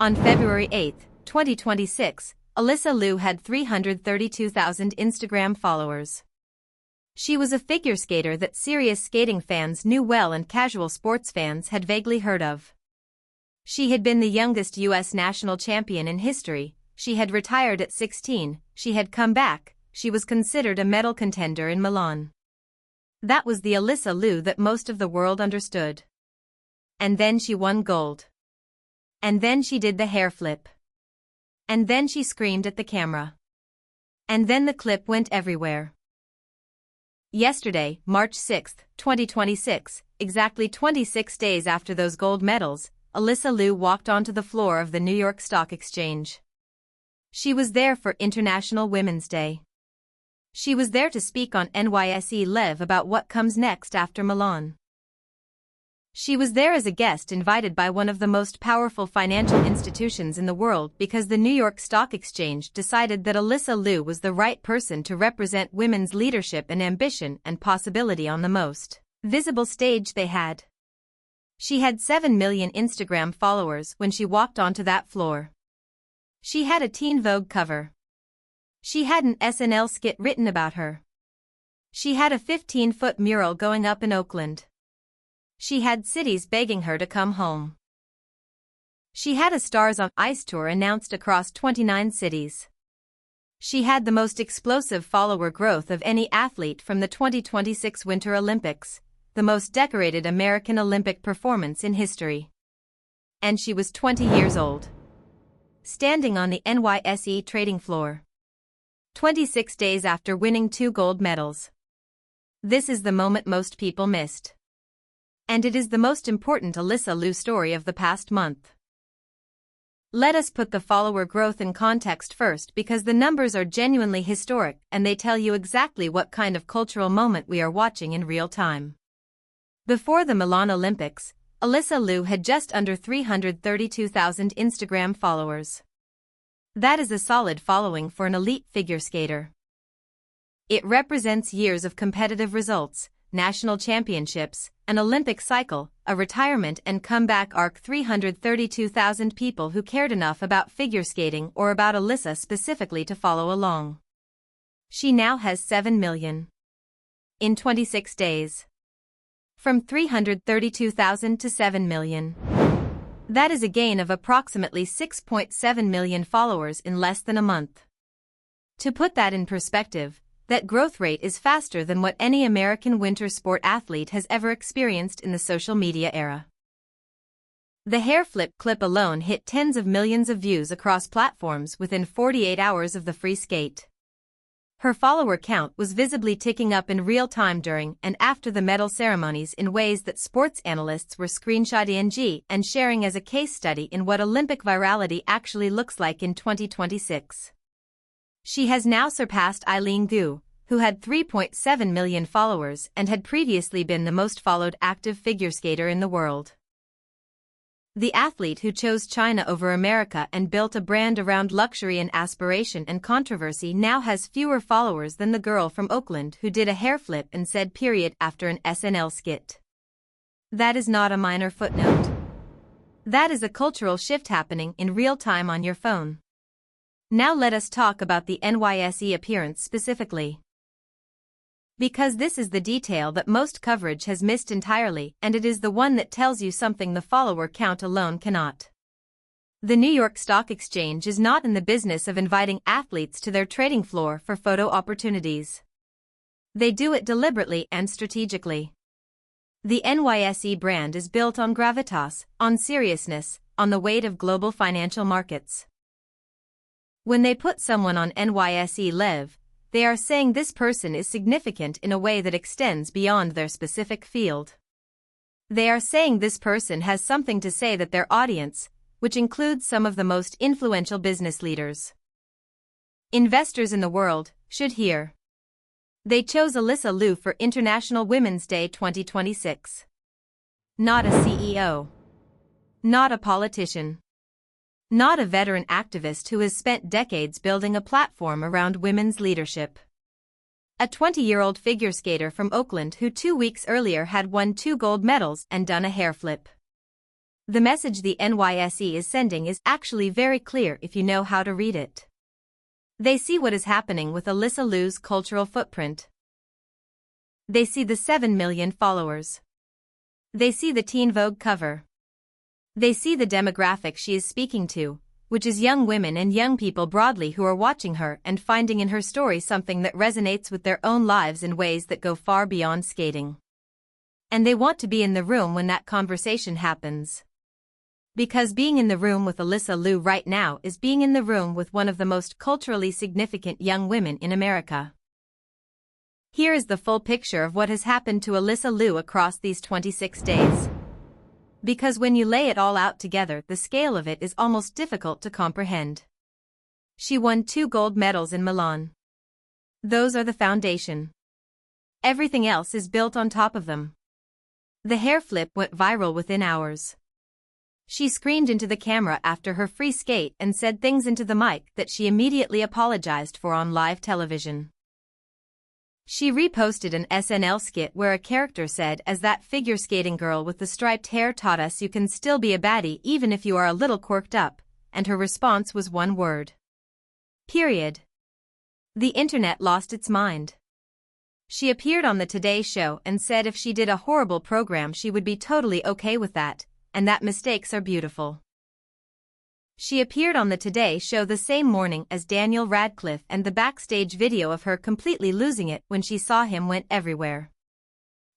On February 8, 2026, Alysa Liu had 332,000 Instagram followers. She was a figure skater that serious skating fans knew well and casual sports fans had vaguely heard of. She had been the youngest U.S. national champion in history, she had retired at 16, she had come back, she was considered a medal contender in Milan. That was the Alysa Liu that most of the world understood. And then she won gold. And then she did the hair flip. And then she screamed at the camera. And then the clip went everywhere. Yesterday, March 6, 2026, exactly 26 days after those gold medals, Alysa Liu walked onto the floor of the New York Stock Exchange. She was there for International Women's Day. She was there to speak on NYSE Live about what comes next after Milan. She was there as a guest invited by one of the most powerful financial institutions in the world because the New York Stock Exchange decided that Alysa Liu was the right person to represent women's leadership and ambition and possibility on the most visible stage they had. She had 7 million Instagram followers when she walked onto that floor. She had a Teen Vogue cover. She had an SNL skit written about her. She had a 15-foot mural going up in Oakland. She had cities begging her to come home. She had a Stars on Ice tour announced across 29 cities. She had the most explosive follower growth of any athlete from the 2026 Winter Olympics, the most decorated American Olympic performance in history. And she was 20 years old. Standing on the NYSE trading floor. 26 days after winning 2 gold medals. This is the moment most people missed. And it is the most important Alysa Liu story of the past month. Let us put the follower growth in context first because the numbers are genuinely historic and they tell you exactly what kind of cultural moment we are watching in real time. Before the Milan Olympics, Alysa Liu had just under 332,000 Instagram followers. That is a solid following for an elite figure skater. It represents years of competitive results, national championships, an Olympic cycle, a retirement and comeback arc. 332,000 people who cared enough about figure skating or about Alysa specifically to follow along. She now has 7 million. In 26 days. From 332,000 to 7 million. That is a gain of approximately 6.7 million followers in less than a month. To put that in perspective, that growth rate is faster than what any American winter sport athlete has ever experienced in the social media era. The hair flip clip alone hit tens of millions of views across platforms within 48 hours of the free skate. Her follower count was visibly ticking up in real time during and after the medal ceremonies in ways that sports analysts were screenshotting and sharing as a case study in what Olympic virality actually looks like in 2026. She has now surpassed Eileen Gu, who had 3.7 million followers and had previously been the most followed active figure skater in the world. The athlete who chose China over America and built a brand around luxury and aspiration and controversy now has fewer followers than the girl from Oakland who did a hair flip and said period after an SNL skit. That is not a minor footnote. That is a cultural shift happening in real time on your phone. Now let us talk about the NYSE appearance specifically. Because this is the detail that most coverage has missed entirely and it is the one that tells you something the follower count alone cannot. The New York Stock Exchange is not in the business of inviting athletes to their trading floor for photo opportunities. They do it deliberately and strategically. The NYSE brand is built on gravitas, on seriousness, on the weight of global financial markets. When they put someone on NYSE Live, they are saying this person is significant in a way that extends beyond their specific field. They are saying this person has something to say that their audience, which includes some of the most influential business leaders, investors in the world, should hear. They chose Alysa Liu for International Women's Day 2026. Not a CEO. Not a politician. Not a veteran activist who has spent decades building a platform around women's leadership. A 20-year-old figure skater from Oakland who 2 weeks earlier had won 2 gold medals and done a hair flip. The message the NYSE is sending is actually very clear if you know how to read it. They see what is happening with Alysa Liu's cultural footprint. They see the 7 million followers. They see the Teen Vogue cover. They see the demographic she is speaking to, which is young women and young people broadly who are watching her and finding in her story something that resonates with their own lives in ways that go far beyond skating. And they want to be in the room when that conversation happens. Because being in the room with Alysa Liu right now is being in the room with one of the most culturally significant young women in America. Here is the full picture of what has happened to Alysa Liu across these 26 days. Because when you lay it all out together, the scale of it is almost difficult to comprehend. She won 2 gold medals in Milan. Those are the foundation. Everything else is built on top of them. The hair flip went viral within hours. She screamed into the camera after her free skate and said things into the mic that she immediately apologized for on live television. She reposted an SNL skit where a character said, "As that figure skating girl with the striped hair taught us, you can still be a baddie even if you are a little quirked up," and her response was one word. Period. The internet lost its mind. She appeared on the Today Show and said if she did a horrible program she would be totally okay with that, and that mistakes are beautiful. She appeared on the Today Show the same morning as Daniel Radcliffe, and the backstage video of her completely losing it when she saw him went everywhere.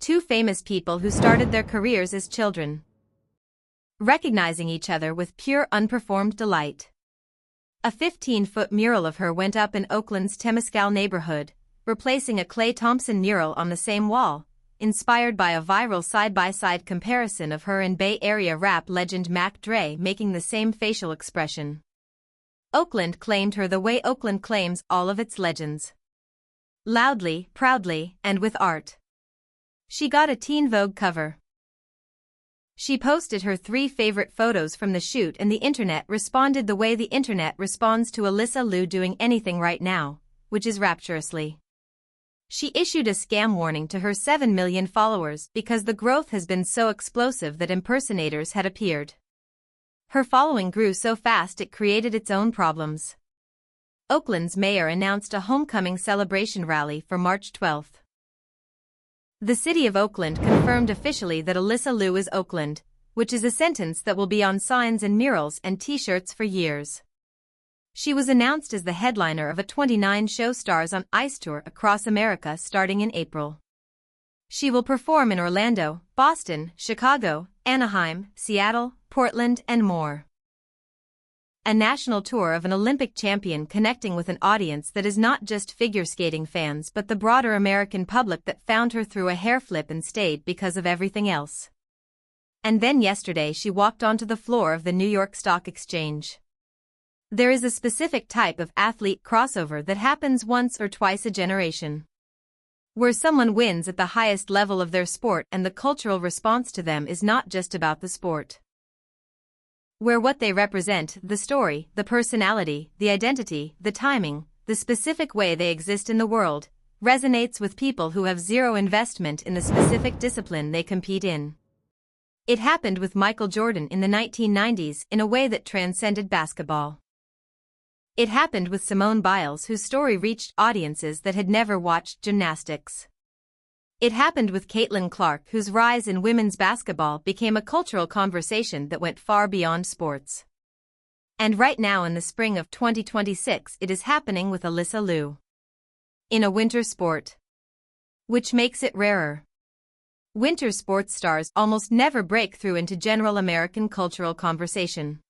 2 famous people who started their careers as children, recognizing each other with pure unperformed delight. A 15-foot mural of her went up in Oakland's Temescal neighborhood, replacing a Klay Thompson mural on the same wall, inspired by a viral side-by-side comparison of her and Bay Area rap legend Mac Dre making the same facial expression. Oakland claimed her the way Oakland claims all of its legends. Loudly, proudly, and with art. She got a Teen Vogue cover. She posted her 3 favorite photos from the shoot, and the internet responded the way the internet responds to Alysa Liu doing anything right now, which is rapturously. She issued a scam warning to her 7 million followers because the growth has been so explosive that impersonators had appeared. Her following grew so fast it created its own problems. Oakland's mayor announced a homecoming celebration rally for March 12. The city of Oakland confirmed officially that Alysa Liu is Oakland, which is a sentence that will be on signs and murals and t-shirts for years. She was announced as the headliner of a 29-show Stars on Ice tour across America starting in April. She will perform in Orlando, Boston, Chicago, Anaheim, Seattle, Portland, and more. A national tour of an Olympic champion connecting with an audience that is not just figure skating fans but the broader American public that found her through a hair flip and stayed because of everything else. And then yesterday she walked onto the floor of the New York Stock Exchange. There is a specific type of athlete crossover that happens once or twice a generation, where someone wins at the highest level of their sport and the cultural response to them is not just about the sport. Where what they represent, the story, the personality, the identity, the timing, the specific way they exist in the world, resonates with people who have zero investment in the specific discipline they compete in. It happened with Michael Jordan in the 1990s in a way that transcended basketball. It happened with Simone Biles, whose story reached audiences that had never watched gymnastics. It happened with Caitlin Clark, whose rise in women's basketball became a cultural conversation that went far beyond sports. And right now in the spring of 2026 it is happening with Alysa Liu. In a winter sport, which makes it rarer. Winter sports stars almost never break through into general American cultural conversation.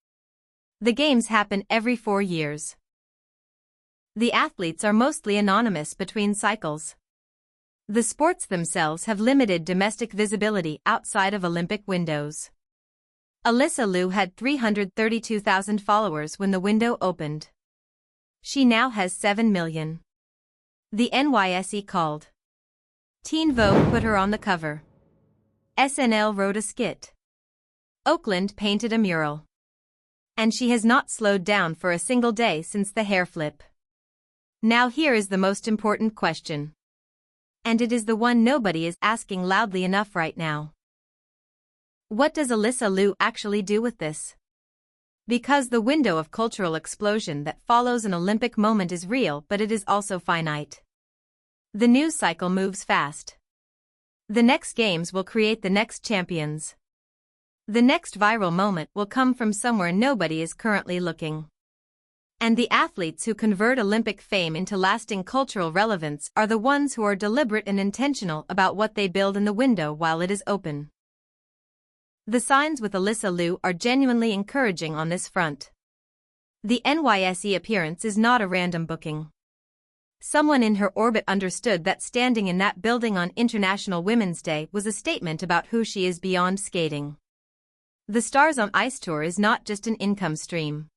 The games happen every 4 years. The athletes are mostly anonymous between cycles. The sports themselves have limited domestic visibility outside of Olympic windows. Alysa Liu had 332,000 followers when the window opened. She now has 7 million. The NYSE called. Teen Vogue put her on the cover. SNL wrote a skit. Oakland painted a mural. And she has not slowed down for a single day since the hair flip. Now here is the most important question. And it is the one nobody is asking loudly enough right now. What does Alysa Liu actually do with this? Because the window of cultural explosion that follows an Olympic moment is real, but it is also finite. The news cycle moves fast. The next games will create the next champions. The next viral moment will come from somewhere nobody is currently looking. And the athletes who convert Olympic fame into lasting cultural relevance are the ones who are deliberate and intentional about what they build in the window while it is open. The signs with Alysa Liu are genuinely encouraging on this front. The NYSE appearance is not a random booking. Someone in her orbit understood that standing in that building on International Women's Day was a statement about who she is beyond skating. The Stars on Ice tour is not just an income stream.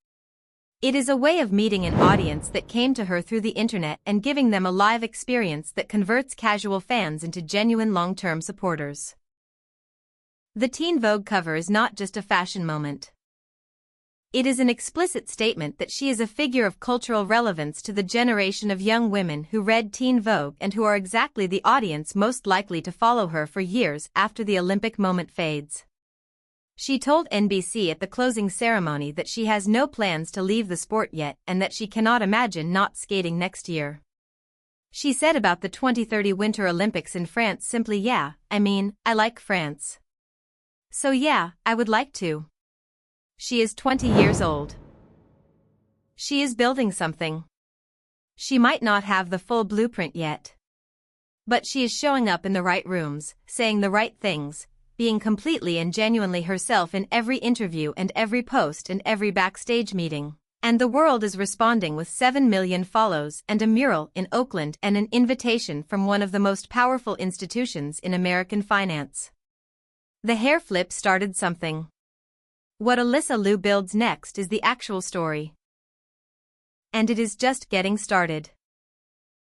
It is a way of meeting an audience that came to her through the internet and giving them a live experience that converts casual fans into genuine long-term supporters. The Teen Vogue cover is not just a fashion moment. It is an explicit statement that she is a figure of cultural relevance to the generation of young women who read Teen Vogue and who are exactly the audience most likely to follow her for years after the Olympic moment fades. She told NBC at the closing ceremony that she has no plans to leave the sport yet and that she cannot imagine not skating next year. She said about the 2030 Winter Olympics in France simply, "Yeah, I like France. So yeah, I would like to." She is 20 years old. She is building something. She might not have the full blueprint yet. But she is showing up in the right rooms, saying the right things, being completely and genuinely herself in every interview and every post and every backstage meeting. And the world is responding with 7 million follows and a mural in Oakland and an invitation from one of the most powerful institutions in American finance. The hair flip started something. What Alysa Liu builds next is the actual story. And it is just getting started.